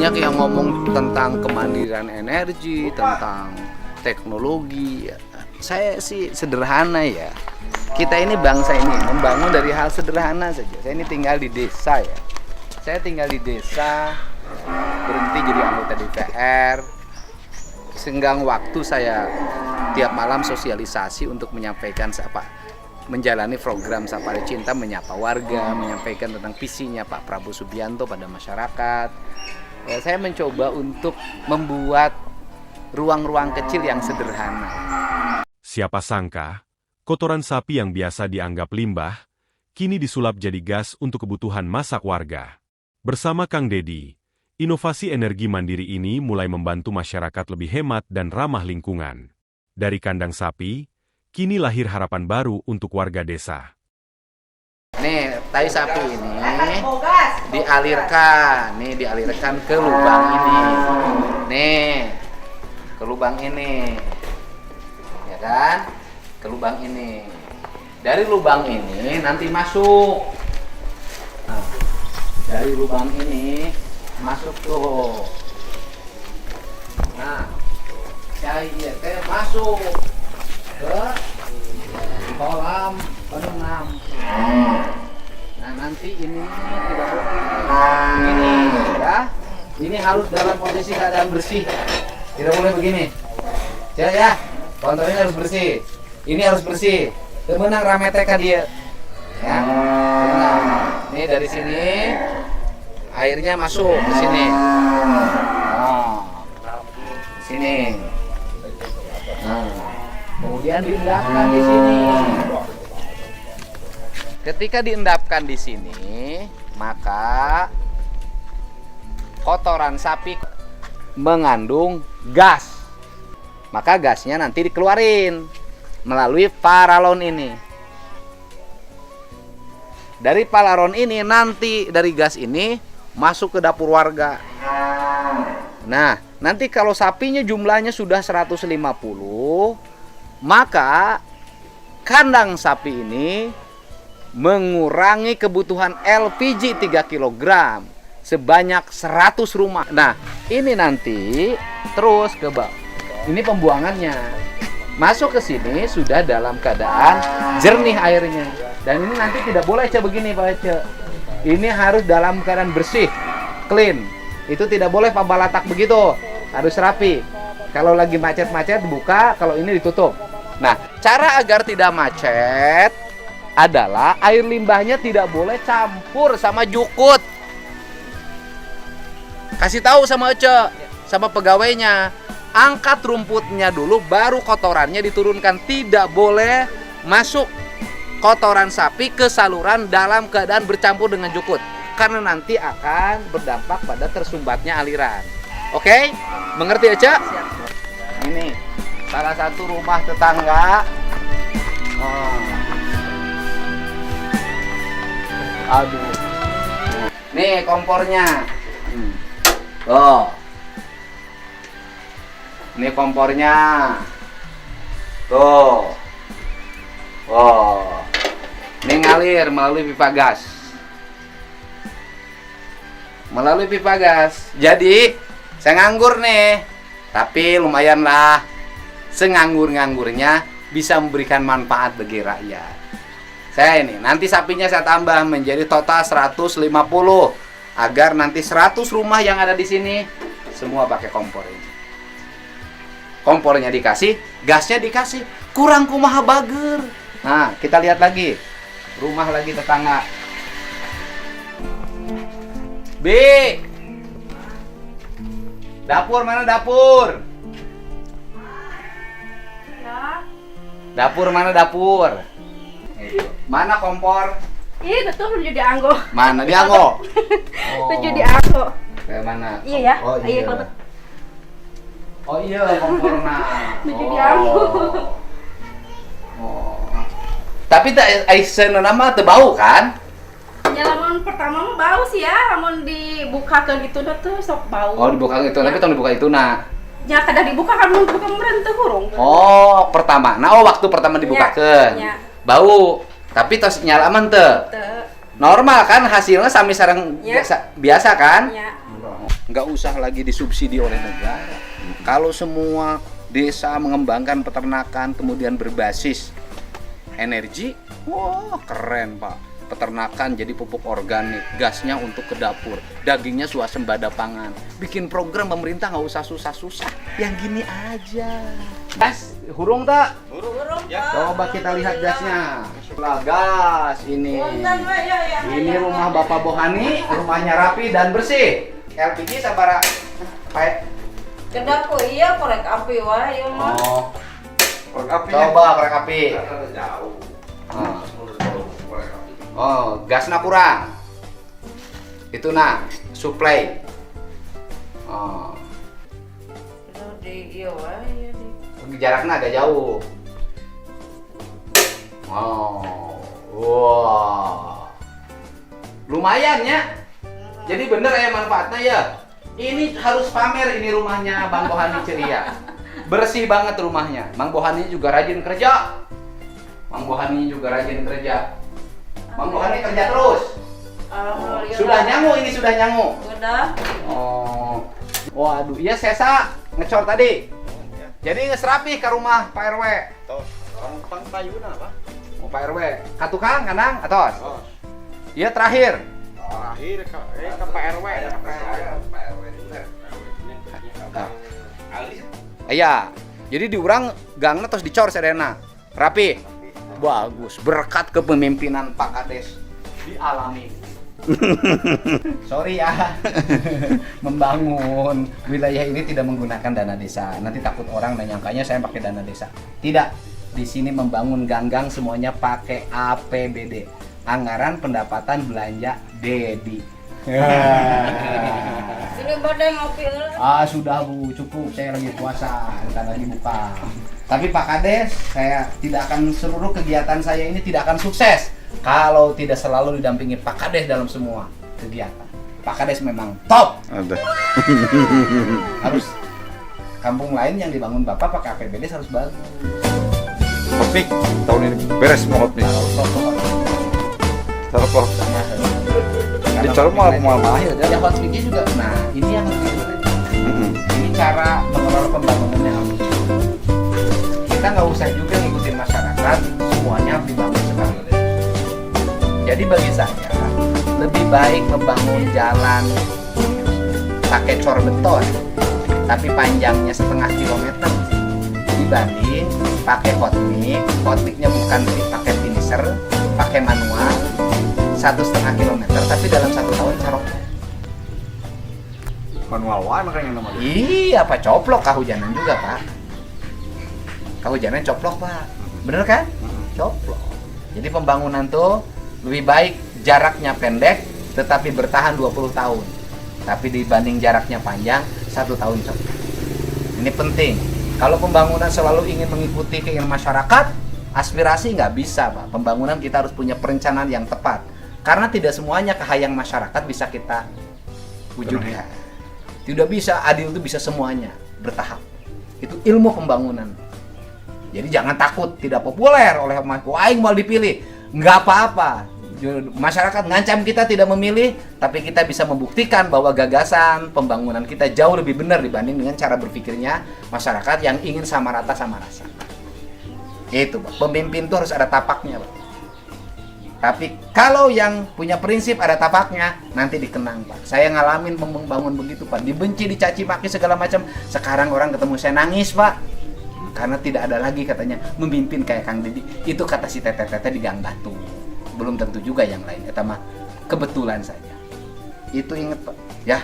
banyak yang ngomong tentang kemandirian energi, tentang teknologi. Saya sih sederhana ya. Kita ini bangsa ini membangun dari hal sederhana saja. Saya ini tinggal di desa ya. Saya tinggal di desa, berhenti jadi anggota DPR. Senggang waktu saya tiap malam sosialisasi untuk menyampaikan menjalani program Sapa Cinta, menyapa warga, menyampaikan tentang visinya Pak Prabowo Subianto pada masyarakat. Ya, saya mencoba untuk membuat ruang-ruang kecil yang sederhana. Siapa sangka, kotoran sapi yang biasa dianggap limbah, kini disulap jadi gas untuk kebutuhan masak warga. Bersama Kang Dedi, inovasi energi mandiri ini mulai membantu masyarakat lebih hemat dan ramah lingkungan. Dari kandang sapi, kini lahir harapan baru untuk warga desa. Nih, tai sapi ini dialirkan ke lubang ini. Nih, ke lubang ini. Ya kan? Ke lubang ini. Dari lubang ini nanti masuk. Nah, dari lubang ini masuk tuh. Nah, cair teh masuk ke kolam penenang. Nah, nanti ini tidak boleh begini ya. Ini harus dalam posisi keadaan bersih. Tidak boleh begini. Ya, kontrolnya harus bersih. Ini harus bersih. Temenang rame teka dia. Ya. Tenang. Ini dari sini airnya masuk ke sini. Nah, sini. Nah, kemudian diendapkan di sini. Ketika diendapkan di sini, maka kotoran sapi mengandung gas. Maka gasnya nanti dikeluarin melalui paralon ini. Dari paralon ini nanti dari gas ini masuk ke dapur warga. Nah, nanti kalau sapinya jumlahnya sudah 150, maka kandang sapi ini mengurangi kebutuhan LPG 3 kg sebanyak 100 rumah. Nah, ini nanti terus ke bawah. Ini pembuangannya. Masuk ke sini sudah dalam keadaan jernih airnya. Dan ini nanti tidak boleh begini Pak Ece. Ini harus dalam keadaan bersih, clean. Itu tidak boleh Pak balatak begitu. Harus rapi. Kalau lagi macet-macet buka, kalau ini ditutup. Nah, cara agar tidak macet adalah air limbahnya tidak boleh campur sama jukut. Kasih tahu sama Ece, sama pegawainya, angkat rumputnya dulu, baru kotorannya diturunkan. Tidak boleh masuk kotoran sapi ke saluran dalam keadaan bercampur dengan jukut, karena nanti akan berdampak pada tersumbatnya aliran. Oke? Mengerti Ece? Ini salah satu rumah tetangga. Aduh. Nih kompornya. Oh. Ini kompornya. Tuh. Oh. Ini ngalir melalui pipa gas. Melalui pipa gas. Jadi, saya nganggur nih. Tapi lumayan lah. Senganggur-nganggurnya bisa memberikan manfaat bagi rakyat. Saya ini, nanti sapinya saya tambah menjadi total 150. Agar nanti 100 rumah yang ada di sini semua pakai kompor ini. Kompornya dikasih, gasnya dikasih, kurang kumaha bager. Nah, kita lihat lagi. Rumah lagi tetangga. B. Dapur mana dapur? Ya. Dapur mana dapur? Mana kompor? Iya betul menuju di Anggo. Mana di Anggo? Menuju di Anggo. Kayak mana? Iya ya. Oh iya. Kalau Oh iya komporna. menuju di Anggo. Oh. Tapi tak aisyah nama teu bau kan? Ya lamun pertama mah bau sih ya, lamun dibukakeun itu tuh sok bau. Oh dibuka itu, tapi tong dibuka itu nah. Ya kada dibuka kan mun buka meureun teu hurung. Oh, pertama. Nah, waktu pertama dibukakeun. Ya. Bau. Tapi tos nyala aman teu. Teu. Normal kan hasilnya sami sareng Ya. biasa kan? Ya. nggak usah lagi disubsidi oleh negara. Kalau semua desa mengembangkan peternakan kemudian berbasis energi, wah keren Pak. Peternakan jadi pupuk organik, gasnya untuk ke dapur, dagingnya swasembada pangan. Bikin program pemerintah nggak usah susah-susah, yang gini aja. Gas, hurung tak? Hurung, Coba kita lihat gasnya. Lah gas ini. Ini rumah Bapak Bohani, rumahnya rapi dan bersih. LPG sabara. Baik. Kedapur iya korek api wae ya mah. Oh. Korek api. Coba korek api. Jauh. Oh, gasnya kurang. Itu nah, supply. Oh, Itu di iya wae ya di. jaraknya agak jauh. Oh, wah. Lumayan ya. Jadi bener ya manfaatnya ya. Ini harus pamer ini rumahnya Bang Bohani ceria. Bersih banget rumahnya. Bang Bohani juga rajin kerja. Bang Bohani juga rajin kerja. Bang Bohani kerja terus. Alhamdulillah. Sudah nyangu ini sudah nyangu. Udah. Oh. Waduh, iya sesa ngecor tadi. Jadi ngesrapi ke rumah Pak RW. Tos. Orang payuna apa? Oh, Pak RW. Katukang kanang atos. Tos. Iya terakhir. Terakhir ke Pak RW. Iya. Jadi diurang gangnya terus dicor serena. Rapi. Bagus, berkat kepemimpinan Pak Kades dialami. Sorry ya, membangun wilayah ini tidak menggunakan dana desa. Nanti takut orang dan nyangkanya saya pakai dana desa. Tidak, di sini membangun ganggang semuanya pakai APBD, anggaran pendapatan belanja Dedi. Ini badai ngopi Sudah Bu, cukup. Saya lagi puasa, bukan lagi buka. Tapi Pak Kades, saya tidak akan seluruh kegiatan saya ini tidak akan sukses kalau tidak selalu didampingi Pak Kades dalam semua kegiatan. Pak Kades memang top. Ada. Harus kampung lain yang dibangun Bapak pakai APBD harus bagus. Hotmik tahun ini beres semua hotmik. Taruh Dicara mau mahir ya hotmiknya juga. Nah, ini yang lebih sulit. Ini cara mengelola pembangunannya. Kita nggak usah juga ngikutin masyarakat, semuanya harus dibangun sekali. Jadi bagi saya lebih baik membangun jalan pakai cor beton, tapi panjangnya 0,5 kilometer dibanding pakai hotmik. Hotmiknya bukan pakai finisher, pakai manual 1,5 kilometer, tapi dalam 1 tahun carok. manual wae makanya namanya. Iya, Pak, coplok kehujanan juga Pak. Kehujanan coplok Pak, bener kan? Coplok. Jadi pembangunan tuh lebih baik jaraknya pendek, tetapi bertahan 20 tahun. Tapi dibanding jaraknya panjang, 1 tahun coplok. Ini penting. Kalau pembangunan selalu ingin mengikuti keinginan masyarakat, aspirasi nggak bisa Pak. Pembangunan kita harus punya perencanaan yang tepat. Karena tidak semuanya kehayang masyarakat bisa kita wujudkan. Tidak bisa, adil itu bisa semuanya, bertahap. Itu ilmu pembangunan. Jadi jangan takut tidak populer oleh aing mau dipilih. Nggak apa-apa. Masyarakat ngancam kita tidak memilih, tapi kita bisa membuktikan bahwa gagasan pembangunan kita jauh lebih benar dibanding dengan cara berpikirnya masyarakat yang ingin sama rata sama rasa. Itu Pak. Pemimpin itu harus ada tapaknya Pak. Tapi kalau yang punya prinsip ada tapaknya, nanti dikenang Pak. Saya ngalamin membangun begitu Pak. Dibenci, dicaci maki segala macam. Sekarang orang ketemu saya nangis Pak. Karena tidak ada lagi katanya memimpin kayak Kang Dedi. Itu kata si Tete-Tete di Gang Batu. Belum tentu juga yang lain. Kata mah kebetulan saja. Itu inget Pak. Ya,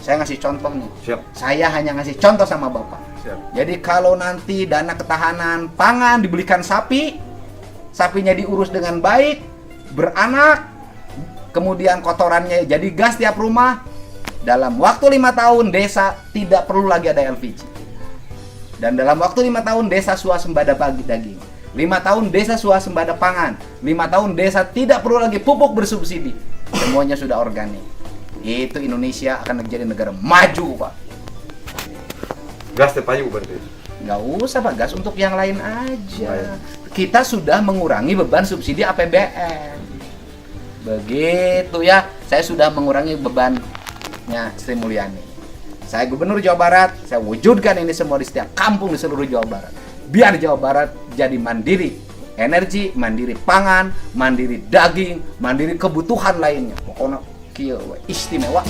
saya ngasih contoh nih. Siap. Saya hanya ngasih contoh sama Bapak. Siap. Jadi kalau nanti dana ketahanan pangan dibelikan sapi, sapinya diurus dengan baik, beranak, kemudian kotorannya jadi gas tiap rumah, dalam waktu 5 tahun desa tidak perlu lagi ada LPG. Dan dalam waktu 5 tahun desa swasembada daging, 5 tahun desa swasembada pangan, 5 tahun desa tidak perlu lagi pupuk bersubsidi, semuanya sudah organik. Itu Indonesia akan menjadi negara maju Pak. Gas teh payu berarti. Nggak usah Pak, gas untuk yang lain aja. Kita sudah mengurangi beban subsidi APBN. Begitu ya, saya sudah mengurangi bebannya Sri Mulyani. Saya Gubernur Jawa Barat, saya wujudkan ini semua di setiap kampung di seluruh Jawa Barat. Biar Jawa Barat jadi mandiri energi, mandiri pangan, mandiri daging, mandiri kebutuhan lainnya. Pokoknya kieu we, istimewa.